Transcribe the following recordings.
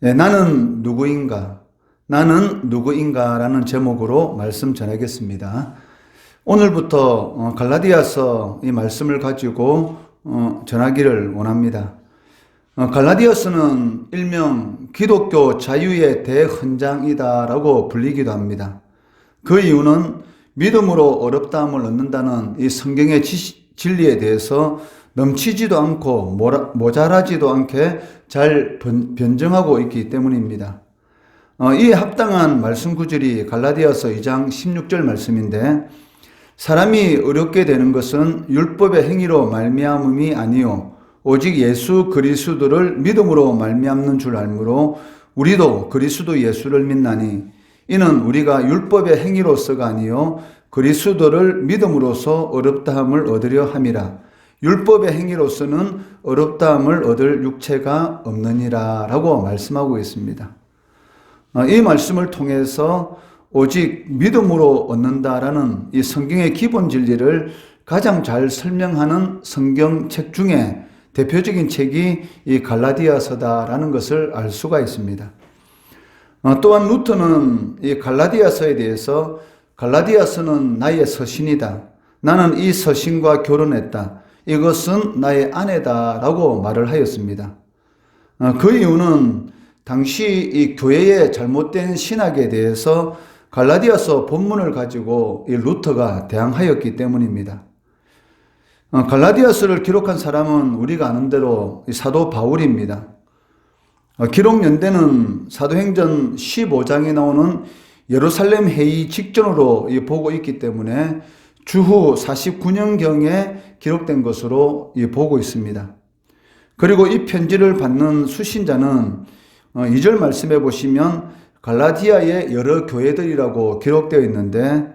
나는 누구인가? 나는 누구인가? 라는 제목으로 말씀 전하겠습니다. 오늘부터 갈라디아서 이 말씀을 가지고 전하기를 원합니다. 갈라디아서는 일명 기독교 자유의 대헌장이다라고 불리기도 합니다. 그 이유는 믿음으로 어렵다함을 얻는다는 이 성경의 진리에 대해서 넘치지도 않고 모자라지도 않게 잘 변증하고 있기 때문입니다. 이에 합당한 말씀 구절이 갈라디아서 2장 16절 말씀인데, 사람이 어렵게 되는 것은 율법의 행위로 말미암음이 아니요 오직 예수 그리스도를 믿음으로 말미암는 줄 알므로 우리도 그리스도 예수를 믿나니 이는 우리가 율법의 행위로서가 아니요 그리스도를 믿음으로써 어렵다함을 얻으려 함이라. 율법의 행위로서는 어렵다함을 얻을 육체가 없느니라 라고 말씀하고 있습니다. 이 말씀을 통해서 오직 믿음으로 얻는다라는 이 성경의 기본 진리를 가장 잘 설명하는 성경책 중에 대표적인 책이 이 갈라디아서다라는 것을 알 수가 있습니다. 또한 루터는 이 갈라디아서에 대해서 갈라디아서는 나의 서신이다. 나는 이 서신과 결혼했다. 이것은 나의 아내다 라고 말을 하였습니다. 그 이유는 당시 이 교회의 잘못된 신학에 대해서 갈라디아서 본문을 가지고 이 루터가 대항하였기 때문입니다. 갈라디아서를 기록한 사람은 우리가 아는 대로 사도 바울입니다. 기록 연대는 사도행전 15장에 나오는 예루살렘 회의 직전으로 보고 있기 때문에 주후 49년경에 기록된 것으로 보고 있습니다. 그리고 이 편지를 받는 수신자는 2절 말씀해 보시면 갈라디아의 여러 교회들이라고 기록되어 있는데,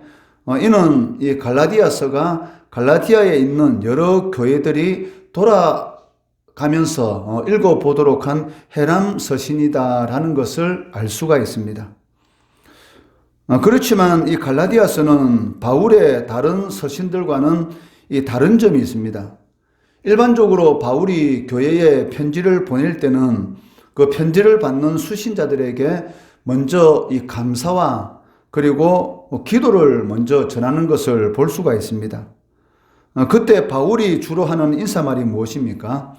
이는 이 갈라디아서가 갈라디아에 있는 여러 교회들이 돌아가면서 읽어보도록 한 해람 서신이다라는 것을 알 수가 있습니다. 그렇지만 이 갈라디아서는 바울의 다른 서신들과는 이 다른 점이 있습니다. 일반적으로 바울이 교회에 편지를 보낼 때는 그 편지를 받는 수신자들에게 먼저 이 감사와 그리고 기도를 먼저 전하는 것을 볼 수가 있습니다. 그때 바울이 주로 하는 인사말이 무엇입니까?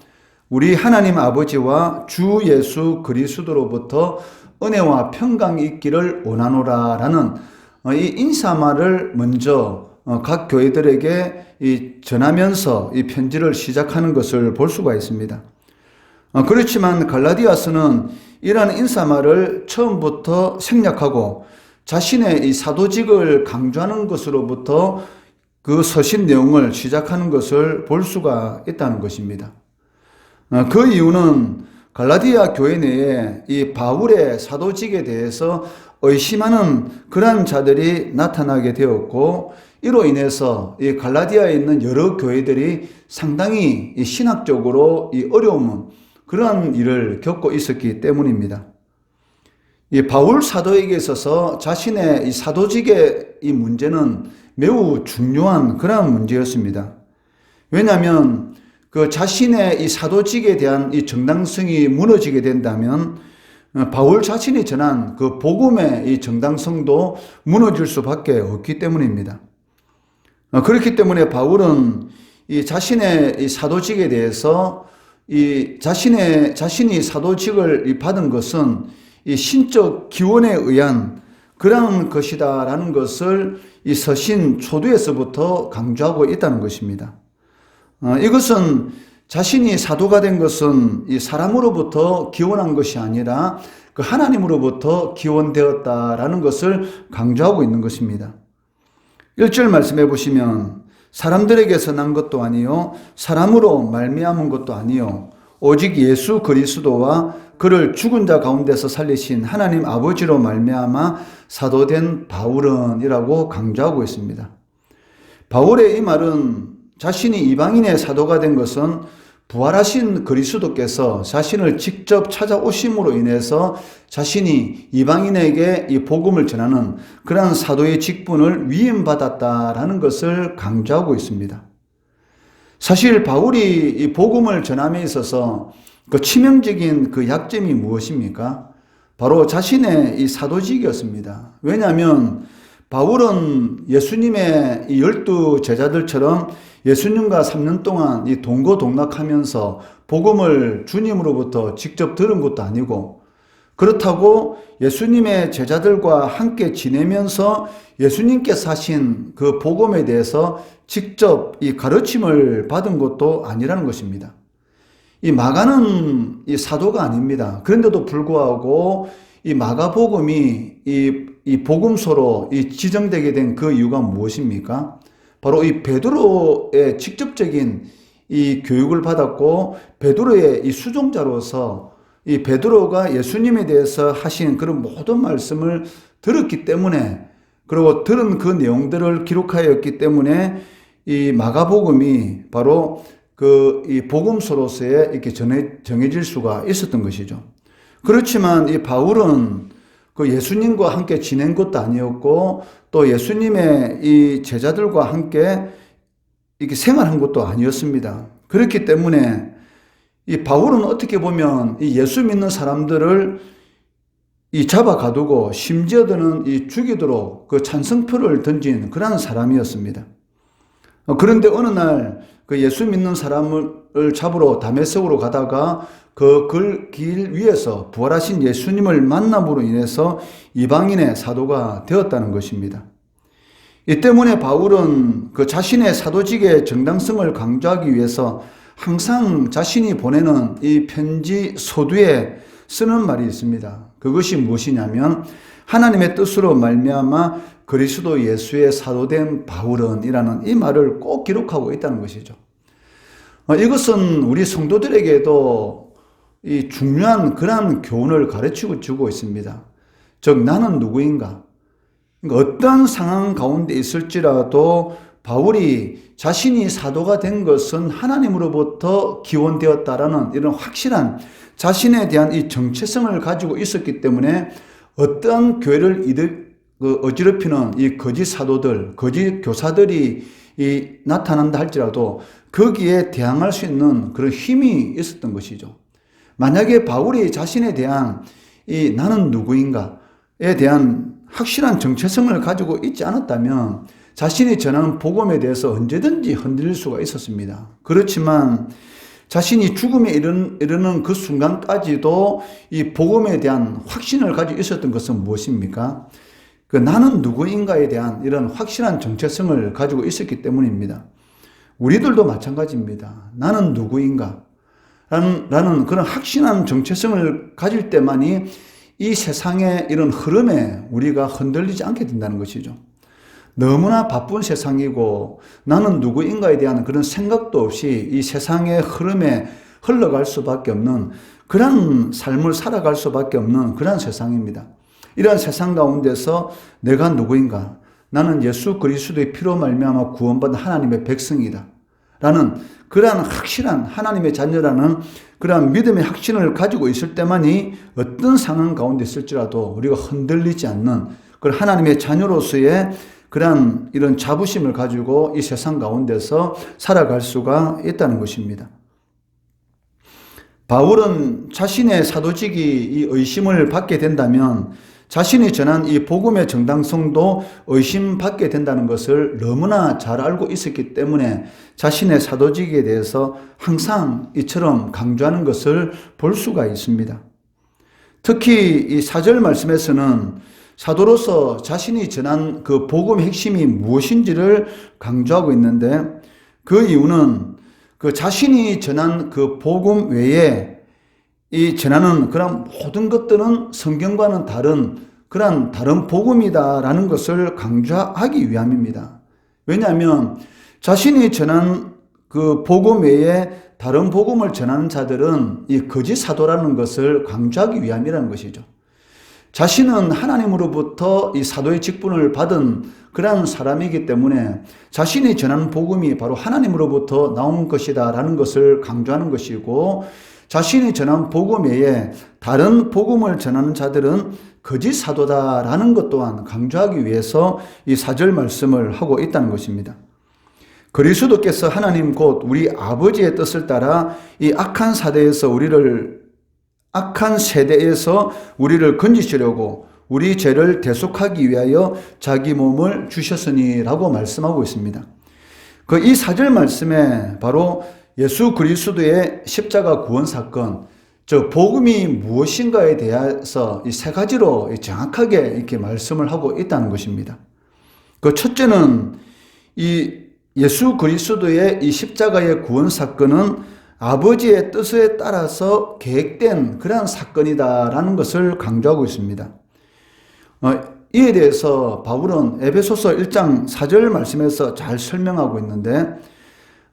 우리 하나님 아버지와 주 예수 그리스도로부터 은혜와 평강이 있기를 원하노라 라는 이 인사말을 먼저 각 교회들에게 전하면서 이 편지를 시작하는 것을 볼 수가 있습니다. 그렇지만 갈라디아서는 이러한 인사말을 처음부터 생략하고 자신의 이 사도직을 강조하는 것으로부터 그 서신 내용을 시작하는 것을 볼 수가 있다는 것입니다. 그 이유는 갈라디아 교회 내에 이 바울의 사도직에 대해서 의심하는 그러한 자들이 나타나게 되었고, 이로 인해서 이 갈라디아에 있는 여러 교회들이 상당히 이 신학적으로 이 어려움은 그러한 일을 겪고 있었기 때문입니다. 이 바울 사도에게 있어서 자신의 이 사도직의 이 문제는 매우 중요한 그러한 문제였습니다. 왜냐하면 그 자신의 이 사도직에 대한 이 정당성이 무너지게 된다면 바울 자신이 전한 그 복음의 이 정당성도 무너질 수밖에 없기 때문입니다. 그렇기 때문에 바울은 이 자신의 이 사도직에 대해서 이 자신이 사도직을 받은 것은 이 신적 기원에 의한 그런 것이다라는 것을 이 서신 초두에서부터 강조하고 있다는 것입니다. 이것은 자신이 사도가 된 것은 이 사람으로부터 기원한 것이 아니라 그 하나님으로부터 기원되었다라는 것을 강조하고 있는 것입니다. 1절 말씀해 보시면 사람들에게서 난 것도 아니요 사람으로 말미암은 것도 아니요 오직 예수 그리스도와 그를 죽은 자 가운데서 살리신 하나님 아버지로 말미암아 사도된 바울은 이라고 강조하고 있습니다. 바울의 이 말은 자신이 이방인의 사도가 된 것은 부활하신 그리스도께서 자신을 직접 찾아오심으로 인해서 자신이 이방인에게 이 복음을 전하는 그러한 사도의 직분을 위임받았다라는 것을 강조하고 있습니다. 사실 바울이 이 복음을 전함에 있어서 그 치명적인 그 약점이 무엇입니까? 바로 자신의 이 사도직이었습니다. 왜냐하면 바울은 예수님의 이 12 제자들처럼 예수님과 3년 동안 이 동고동락하면서 복음을 주님으로부터 직접 들은 것도 아니고, 그렇다고 예수님의 제자들과 함께 지내면서 예수님께서 하신 그 복음에 대해서 직접 이 가르침을 받은 것도 아니라는 것입니다. 이 마가는 이 사도가 아닙니다. 그런데도 불구하고 이 마가복음이 이 복음서로 이 지정되게 된 그 이유가 무엇입니까? 바로 이 베드로의 직접적인 이 교육을 받았고, 베드로의 이 수종자로서 이 베드로가 예수님에 대해서 하신 그런 모든 말씀을 들었기 때문에, 그리고 들은 그 내용들을 기록하였기 때문에 이 마가복음이 바로 그 이 복음서로서의 이렇게 정해질 수가 있었던 것이죠. 그렇지만 이 바울은 그 예수님과 함께 지낸 것도 아니었고, 또 예수님의 이 제자들과 함께 이렇게 생활한 것도 아니었습니다. 그렇기 때문에 이 바울은 어떻게 보면 이 예수 믿는 사람들을 이 잡아 가두고 심지어는 이 죽이도록 그 찬성표를 던진 그런 사람이었습니다. 그런데 어느 날 그 예수 믿는 사람을 잡으러 다메섹으로 가다가 그 길 위에서 부활하신 예수님을 만남으로 인해서 이방인의 사도가 되었다는 것입니다. 이 때문에 바울은 그 자신의 사도직의 정당성을 강조하기 위해서 항상 자신이 보내는 이 편지 서두에 쓰는 말이 있습니다. 그것이 무엇이냐면, 하나님의 뜻으로 말미암아 그리스도 예수의 사도된 바울은 이라는 이 말을 꼭 기록하고 있다는 것이죠. 이것은 우리 성도들에게도 이 중요한 그러한 교훈을 가르치고 주고 있습니다. 즉, 나는 누구인가? 그러니까 어떠한 상황 가운데 있을지라도 바울이 자신이 사도가 된 것은 하나님으로부터 기원되었다라는 이런 확실한 자신에 대한 이 정체성을 가지고 있었기 때문에 어떠한 교회를 어지럽히는 이 거짓 사도들, 거짓 교사들이 나타난다 할지라도 거기에 대항할 수 있는 그런 힘이 있었던 것이죠. 만약에 바울이 자신에 대한 이 나는 누구인가에 대한 확실한 정체성을 가지고 있지 않았다면 자신이 전하는 복음에 대해서 언제든지 흔들릴 수가 있었습니다. 그렇지만 자신이 죽음에 이르는 그 순간까지도 이 복음에 대한 확신을 가지고 있었던 것은 무엇입니까? 그 나는 누구인가에 대한 이런 확실한 정체성을 가지고 있었기 때문입니다. 우리들도 마찬가지입니다. 나는 누구인가? 라는 그런 확신한 정체성을 가질 때만이 이 세상의 이런 흐름에 우리가 흔들리지 않게 된다는 것이죠. 너무나 바쁜 세상이고 나는 누구인가에 대한 그런 생각도 없이 이 세상의 흐름에 흘러갈 수밖에 없는 그런 삶을 살아갈 수밖에 없는 그런 세상입니다. 이러한 세상 가운데서 내가 누구인가? 나는 예수 그리스도의 피로 말미암아 구원받은 하나님의 백성이다 라는 그러한 확실한 하나님의 자녀라는 그러한 믿음의 확신을 가지고 있을 때만이 어떤 상황 가운데 있을지라도 우리가 흔들리지 않는 그런 하나님의 자녀로서의 그러한 이런 자부심을 가지고 이 세상 가운데서 살아갈 수가 있다는 것입니다. 바울은 자신의 사도직이 이 의심을 받게 된다면 자신이 전한 이 복음의 정당성도 의심받게 된다는 것을 너무나 잘 알고 있었기 때문에 자신의 사도직에 대해서 항상 이처럼 강조하는 것을 볼 수가 있습니다. 특히 이 4절 말씀에서는 사도로서 자신이 전한 그 복음의 핵심이 무엇인지를 강조하고 있는데, 그 이유는 그 자신이 전한 그 복음 외에 이 전하는 그런 모든 것들은 성경과는 그런 다른 복음이다라는 것을 강조하기 위함입니다. 왜냐하면 자신이 전한 그 복음 외에 다른 복음을 전하는 자들은 이 거짓 사도라는 것을 강조하기 위함이라는 것이죠. 자신은 하나님으로부터 이 사도의 직분을 받은 그러한 사람이기 때문에 자신이 전하는 복음이 바로 하나님으로부터 나온 것이다라는 것을 강조하는 것이고, 자신이 전한 복음 외에 다른 복음을 전하는 자들은 거짓 사도다라는 것 또한 강조하기 위해서 이 4절 말씀을 하고 있다는 것입니다. 그리스도께서 하나님 곧 우리 아버지의 뜻을 따라 이 악한 사대에서 우리를 악한 세대에서 우리를 건지시려고 우리 죄를 대속하기 위하여 자기 몸을 주셨으니라고 말씀하고 있습니다. 이 4절 말씀에 바로 예수 그리스도의 십자가 구원 사건, 저 복음이 무엇인가에 대해서 이 세 가지로 정확하게 이렇게 말씀을 하고 있다는 것입니다. 그 첫째는 이 예수 그리스도의 이 십자가의 구원 사건은 아버지의 뜻에 따라서 계획된 그러한 사건이다라는 것을 강조하고 있습니다. 이에 대해서 바울은 에베소서 1장 4절 말씀에서 잘 설명하고 있는데,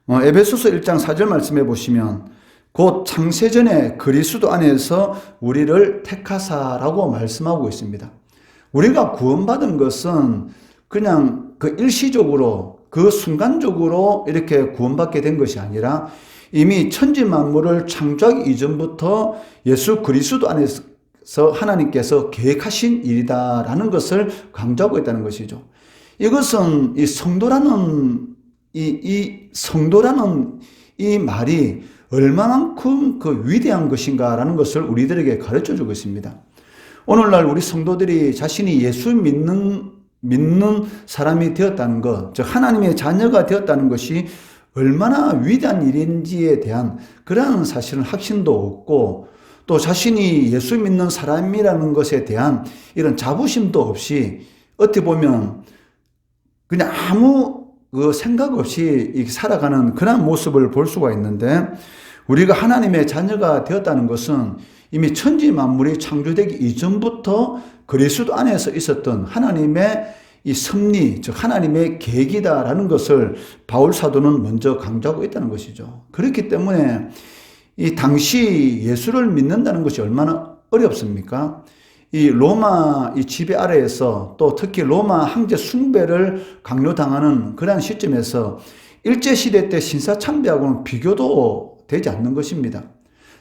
에베소서 1장 4절 말씀에 보시면 곧 창세전에 그리스도 안에서 우리를 택하사라고 말씀하고 있습니다. 우리가 구원받은 것은 그냥 그 일시적으로 그 순간적으로 이렇게 구원받게 된 것이 아니라 이미 천지 만물을 창조하기 이전부터 예수 그리스도 안에서 하나님께서 계획하신 일이다라는 것을 강조하고 있다는 것이죠. 이것은 이 성도라는 이 말이 얼마만큼 그 위대한 것인가라는 것을 우리들에게 가르쳐 주고 있습니다. 오늘날 우리 성도들이 자신이 예수 믿는 사람이 되었다는 것, 즉 하나님의 자녀가 되었다는 것이 얼마나 위대한 일인지에 대한 그러한 사실은 확신도 없고, 또 자신이 예수 믿는 사람이라는 것에 대한 이런 자부심도 없이 어떻게 보면 그냥 아무 생각 없이 살아가는 그런 모습을 볼 수가 있는데, 우리가 하나님의 자녀가 되었다는 것은 이미 천지 만물이 창조되기 이전부터 그리스도 안에서 있었던 하나님의 이 섭리, 즉 하나님의 계획이다라는 것을 바울 사도는 먼저 강조하고 있다는 것이죠. 그렇기 때문에 이 당시 예수를 믿는다는 것이 얼마나 어렵습니까? 이 로마 이 지배 아래에서, 또 특히 로마 황제 숭배를 강요당하는 그러한 시점에서 일제시대 때 신사참배하고는 비교도 되지 않는 것입니다.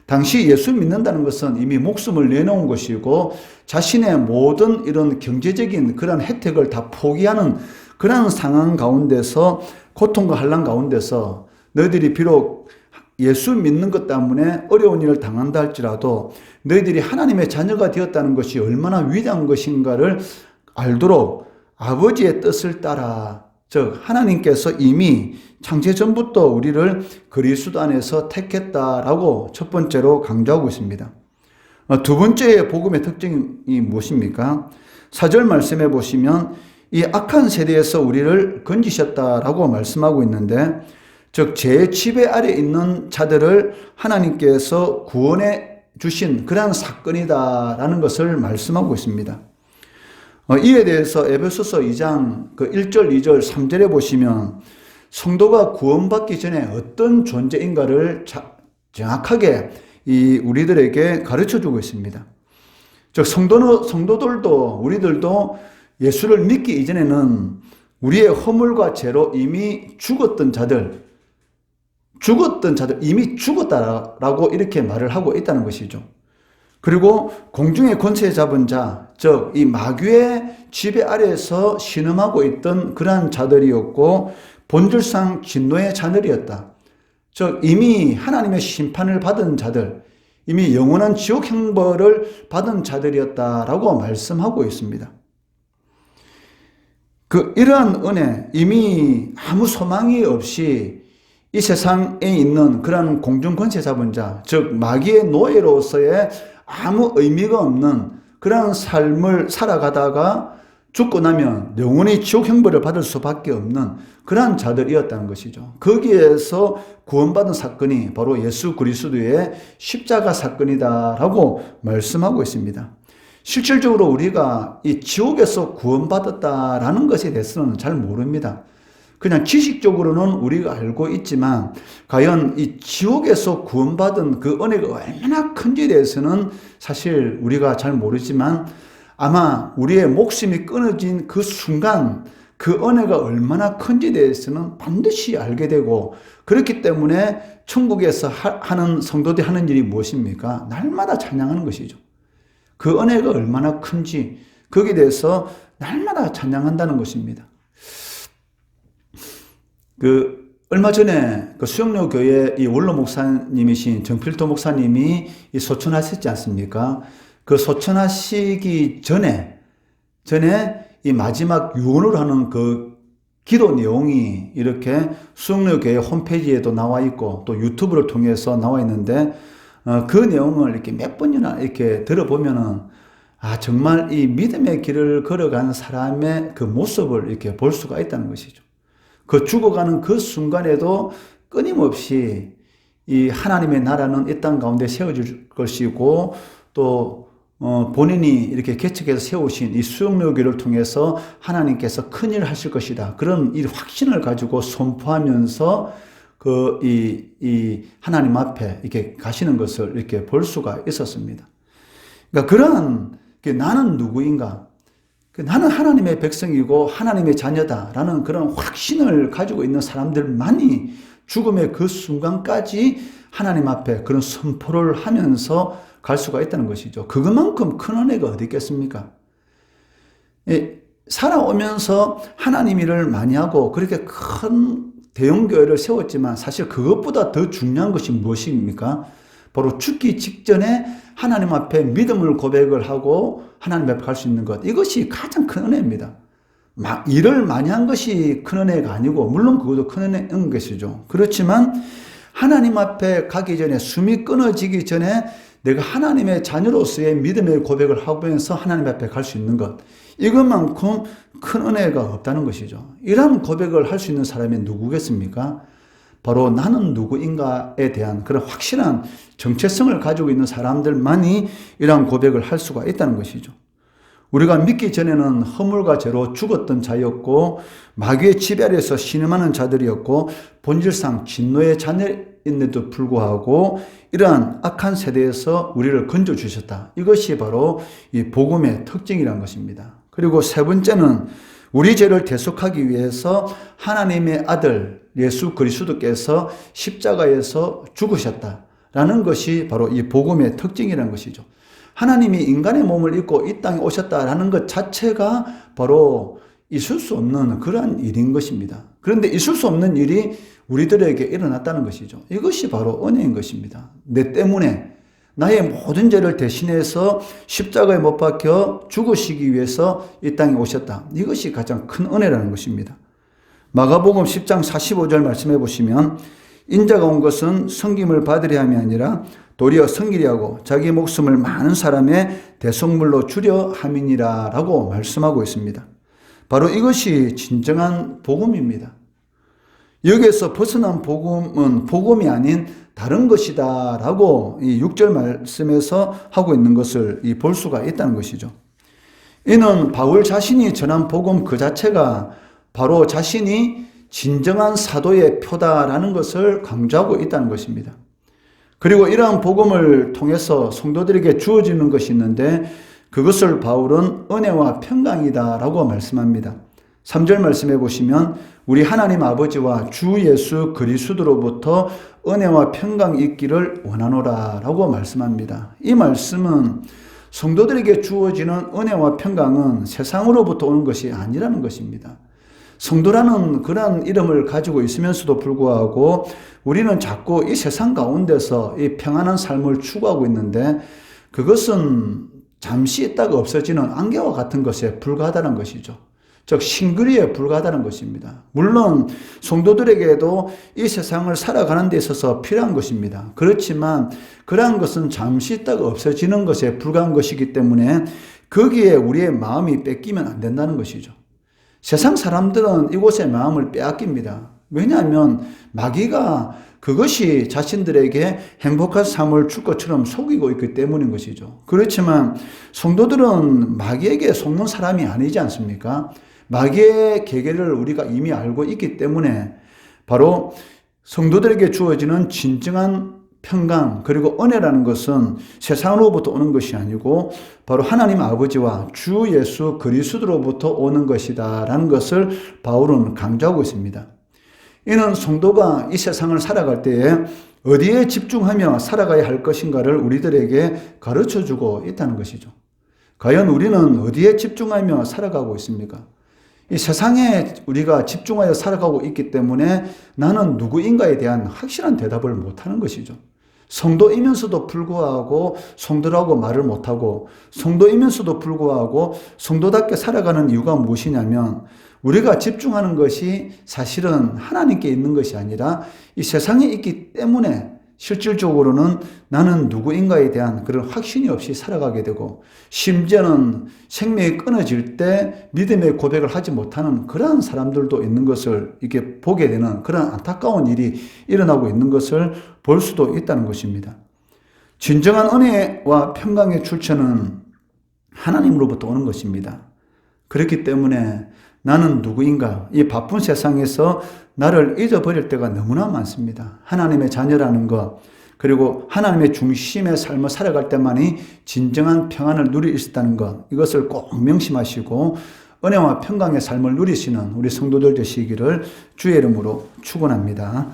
당시 예수 믿는다는 것은 이미 목숨을 내놓은 것이고, 자신의 모든 이런 경제적인 그런 혜택을 다 포기하는 그런 상황 가운데서, 고통과 환난 가운데서 너희들이 비록 예수 믿는 것 때문에 어려운 일을 당한다 할지라도 너희들이 하나님의 자녀가 되었다는 것이 얼마나 위대한 것인가를 알도록 아버지의 뜻을 따라, 즉 하나님께서 이미 창세전부터 우리를 그리스도 안에서 택했다라고 첫 번째로 강조하고 있습니다. 두 번째 복음의 특징이 무엇입니까? 4절 말씀해 보시면 이 악한 세대에서 우리를 건지셨다라고 말씀하고 있는데, 즉 제 지배 아래 있는 자들을 하나님께서 구원해 주신 그러한 사건이다라는 것을 말씀하고 있습니다. 이에 대해서 에베소서 2장 1절, 2절, 3절에 보시면 성도가 구원받기 전에 어떤 존재인가를 정확하게 우리들에게 가르쳐 주고 있습니다. 즉 성도들도 우리들도 예수를 믿기 이전에는 우리의 허물과 죄로 이미 죽었던 자들 이미 죽었다라고 이렇게 말을 하고 있다는 것이죠. 그리고 공중의 권세 잡은 자, 즉 이 마귀의 지배 아래에서 신음하고 있던 그러한 자들이었고, 본질상 진노의 자들이었다. 즉 이미 하나님의 심판을 받은 자들, 이미 영원한 지옥 형벌을 받은 자들이었다라고 말씀하고 있습니다. 이러한 은혜, 이미 아무 소망이 없이 이 세상에 있는 그러한 공중 권세 잡은 자, 즉 마귀의 노예로서의 아무 의미가 없는 그러한 삶을 살아가다가 죽고 나면 영원히 지옥 형벌을 받을 수밖에 없는 그러한 자들이었다는 것이죠. 거기에서 구원받은 사건이 바로 예수 그리스도의 십자가 사건이다라고 말씀하고 있습니다. 실질적으로 우리가 이 지옥에서 구원받았다라는 것에 대해서는 잘 모릅니다. 그냥 지식적으로는 우리가 알고 있지만 과연 이 지옥에서 구원받은 그 은혜가 얼마나 큰지에 대해서는 사실 우리가 잘 모르지만, 아마 우리의 목숨이 끊어진 그 순간 그 은혜가 얼마나 큰지에 대해서는 반드시 알게 되고, 그렇기 때문에 천국에서 하는 성도들이 하는 일이 무엇입니까? 날마다 찬양하는 것이죠. 그 은혜가 얼마나 큰지 거기에 대해서 날마다 찬양한다는 것입니다. 얼마 전에 그 수영로 교회 이 원로 목사님이신 정필도 목사님이 이 소천하셨지 않습니까? 그 소천하시기 전에 이 마지막 유언을 하는 그 기도 내용이 이렇게 수영로 교회 홈페이지에도 나와 있고 또 유튜브를 통해서 나와 있는데 그 내용을 이렇게 몇 번이나 이렇게 들어보면은 정말 이 믿음의 길을 걸어간 사람의 그 모습을 이렇게 볼 수가 있다는 것이죠. 그 죽어가는 그 순간에도 끊임없이 이 하나님의 나라는 이 땅 가운데 세워질 것이고 또 본인이 이렇게 개척해서 세우신 이 수영로교를 통해서 하나님께서 큰일을 하실 것이다. 그런 이 확신을 가지고 선포하면서 이 하나님 앞에 이렇게 가시는 것을 이렇게 볼 수가 있었습니다. 그러니까 그러한 나는 누구인가? 나는 하나님의 백성이고 하나님의 자녀다라는 그런 확신을 가지고 있는 사람들만이 죽음의 그 순간까지 하나님 앞에 그런 선포를 하면서 갈 수가 있다는 것이죠. 그것만큼 큰 은혜가 어디 있겠습니까? 살아오면서 하나님 일을 많이 하고 그렇게 큰 대형교회를 세웠지만 사실 그것보다 더 중요한 것이 무엇입니까? 바로 죽기 직전에 하나님 앞에 믿음을 고백을 하고 하나님 앞에 갈 수 있는 것. 이것이 가장 큰 은혜입니다. 일을 많이 한 것이 큰 은혜가 아니고 물론 그것도 큰 은혜인 것이죠. 그렇지만 하나님 앞에 가기 전에 숨이 끊어지기 전에 내가 하나님의 자녀로서의 믿음의 고백을 하면서 하나님 앞에 갈 수 있는 것. 이것만큼 큰 은혜가 없다는 것이죠. 이런 고백을 할 수 있는 사람이 누구겠습니까? 바로 나는 누구인가에 대한 그런 확실한 정체성을 가지고 있는 사람들만이 이러한 고백을 할 수가 있다는 것이죠. 우리가 믿기 전에는 허물과 죄로 죽었던 자였고 마귀의 지배 아래에서 신음하는 자들이었고 본질상 진노의 자녀인데도 불구하고 이러한 악한 세대에서 우리를 건져주셨다. 이것이 바로 이 복음의 특징이라는 것입니다. 그리고 세 번째는 우리 죄를 대속하기 위해서 하나님의 아들 예수 그리스도께서 십자가에서 죽으셨다라는 것이 바로 이 복음의 특징이라는 것이죠. 하나님이 인간의 몸을 입고 이 땅에 오셨다라는 것 자체가 바로 있을 수 없는 그러한 일인 것입니다. 그런데 있을 수 없는 일이 우리들에게 일어났다는 것이죠. 이것이 바로 은혜인 것입니다. 내 때문에 나의 모든 죄를 대신해서 십자가에 못 박혀 죽으시기 위해서 이 땅에 오셨다. 이것이 가장 큰 은혜라는 것입니다. 마가복음 10장 45절 말씀해 보시면 인자가 온 것은 섬김을 받으려 함이 아니라 도리어 섬기려 하고 자기 목숨을 많은 사람의 대속물로 주려 함이니라 라고 말씀하고 있습니다. 바로 이것이 진정한 복음입니다. 여기에서 벗어난 복음은 복음이 아닌 다른 것이다 라고 이 6절 말씀에서 하고 있는 것을 볼 수가 있다는 것이죠. 이는 바울 자신이 전한 복음 그 자체가 바로 자신이 진정한 사도의 표다라는 것을 강조하고 있다는 것입니다. 그리고 이러한 복음을 통해서 성도들에게 주어지는 것이 있는데 그것을 바울은 은혜와 평강이다라고 말씀합니다. 3절 말씀해 보시면 우리 하나님 아버지와 주 예수 그리스도로부터 은혜와 평강이 있기를 원하노라 라고 말씀합니다. 이 말씀은 성도들에게 주어지는 은혜와 평강은 세상으로부터 오는 것이 아니라는 것입니다. 성도라는 그런 이름을 가지고 있으면서도 불구하고 우리는 자꾸 이 세상 가운데서 이 평안한 삶을 추구하고 있는데 그것은 잠시 있다가 없어지는 안개와 같은 것에 불과하다는 것이죠. 즉 싱그리에 불과하다는 것입니다. 물론 성도들에게도 이 세상을 살아가는 데 있어서 필요한 것입니다. 그렇지만 그러한 것은 잠시 있다가 없어지는 것에 불과한 것이기 때문에 거기에 우리의 마음이 뺏기면 안 된다는 것이죠. 세상 사람들은 이곳에 마음을 빼앗깁니다. 왜냐하면 마귀가 그것이 자신들에게 행복한 삶을 줄 것처럼 속이고 있기 때문인 것이죠. 그렇지만 성도들은 마귀에게 속는 사람이 아니지 않습니까? 마귀의 계계를 우리가 이미 알고 있기 때문에 바로 성도들에게 주어지는 진정한 평강 그리고 은혜라는 것은 세상으로부터 오는 것이 아니고 바로 하나님 아버지와 주 예수 그리스도로부터 오는 것이다 라는 것을 바울은 강조하고 있습니다. 이는 성도가 이 세상을 살아갈 때에 어디에 집중하며 살아가야 할 것인가를 우리들에게 가르쳐주고 있다는 것이죠. 과연 우리는 어디에 집중하며 살아가고 있습니까? 이 세상에 우리가 집중하여 살아가고 있기 때문에 나는 누구인가에 대한 확실한 대답을 못하는 것이죠. 성도이면서도 불구하고 성도라고 말을 못하고, 성도이면서도 불구하고 성도답게 살아가는 이유가 무엇이냐면, 우리가 집중하는 것이 사실은 하나님께 있는 것이 아니라 이 세상에 있기 때문에 실질적으로는 나는 누구인가에 대한 그런 확신이 없이 살아가게 되고, 심지어는 생명이 끊어질 때 믿음의 고백을 하지 못하는 그러한 사람들도 있는 것을 이렇게 보게 되는 그런 안타까운 일이 일어나고 있는 것을 볼 수도 있다는 것입니다. 진정한 은혜와 평강의 출처는 하나님으로부터 오는 것입니다. 그렇기 때문에 나는 누구인가? 이 바쁜 세상에서 나를 잊어버릴 때가 너무나 많습니다. 하나님의 자녀라는 것, 그리고 하나님의 중심의 삶을 살아갈 때만이 진정한 평안을 누릴 수 있다는 것, 이것을 꼭 명심하시고 은혜와 평강의 삶을 누리시는 우리 성도들 되시기를 주의 이름으로 축원합니다.